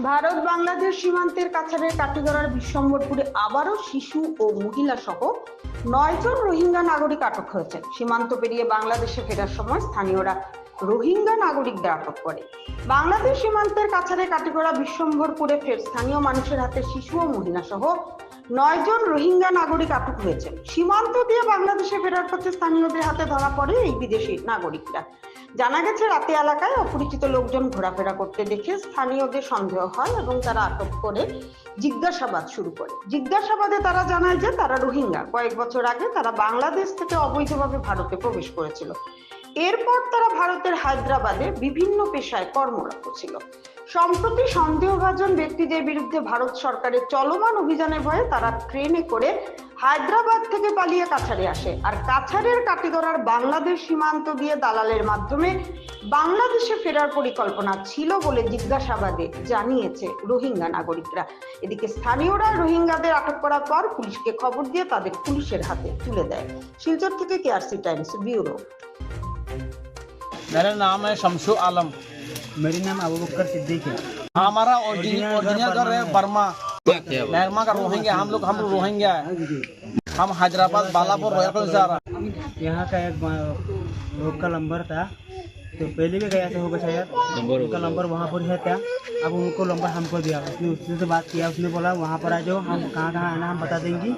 ভারত বাংলাদেশ সীমান্তের কাছাড়ের কাটিগড়ার বিশ্বম্বরপুরে আবারও শিশু ও মহিলা সহ 9 জন রোহিঙ্গা নাগরিক আটক হয়েছে। সীমান্ত পেরিয়ে বাংলাদেশে ফেরার সময় স্থানীয়রা রোহিঙ্গা নাগরিকদের আটক করে। বাংলাদেশ সীমান্তের কাছাড়ে কাটিগড়া বিশ্বম্বরপুরে ফের স্থানীয় মানুষের হাতে শিশু ও মহিলা সহ 9 জন রোহিঙ্গা নাগরিক আটক হয়েছে। সীমান্ত দিয়ে বাংলাদেশে ফেরার পথে স্থানীয়দের হাতে ধরা পড়ে এই বিদেশি নাগরিকরা। জানা গেছে, রাতে এলাকায় অপরিচিত লোকজন ঘোরাফেরা করতে দেখে স্থানীয়দের সন্দেহ হয় এবং তারা আটক করে জিজ্ঞাসাবাদ শুরু করে। জিজ্ঞাসাবাদে তারা জানায় যে তারা রোহিঙ্গা। কয়েক বছর আগে তারা বাংলাদেশ থেকে অবৈধভাবে ভারতে প্রবেশ করেছিল। এরপর তারা ভারতের হায়দ্রাবাদে বিভিন্ন পেশায় কর্মরত ছিল। সম্প্রতি সন্দেহভাজন ব্যক্তিদের বিরুদ্ধে ভারত সরকারের চলমান অভিযানের ভয়ে তারা ট্রেনে করে হায়দ্রাবাদ থেকে পালিয়ে কাছাড়ে আসে। আর কাছাড়ের কাটিগড়ার বাংলাদেশ সীমান্ত দিয়ে দালালের মাধ্যমে বাংলাদেশে ফেরার পরিকল্পনা ছিল বলে জিজ্ঞাসাবাদে জানিয়েছে রোহিঙ্গা নাগরিকরা। এদিকে স্থানীয়রা রোহিঙ্গাদের আটক করার পর পুলিশকে খবর দিয়ে তাদের পুলিশের হাতে তুলে দেয়। শিলচর থেকে কেআরসি টাইমস ব্যুরো। मेरा नाम है शमशु आलम। मेरी नाम अबू बकर सिद्दीक है। हमारा ओरिजिनल घर है बर्मा का रोहिंग्या। हम लोग रोहिंग्या है। हम हैदराबाद बालापुर रॉयल जा रहा। यहाँ का एक लोग का नंबर था, तो पहले भी गया था होगा शायद। उनका नंबर वहाँ पर है क्या, अब उनको नंबर हमको दिया। उसने बात किया, उसने बोला वहाँ पर आ जाओ, हम कहाँ आना हम बता देंगे।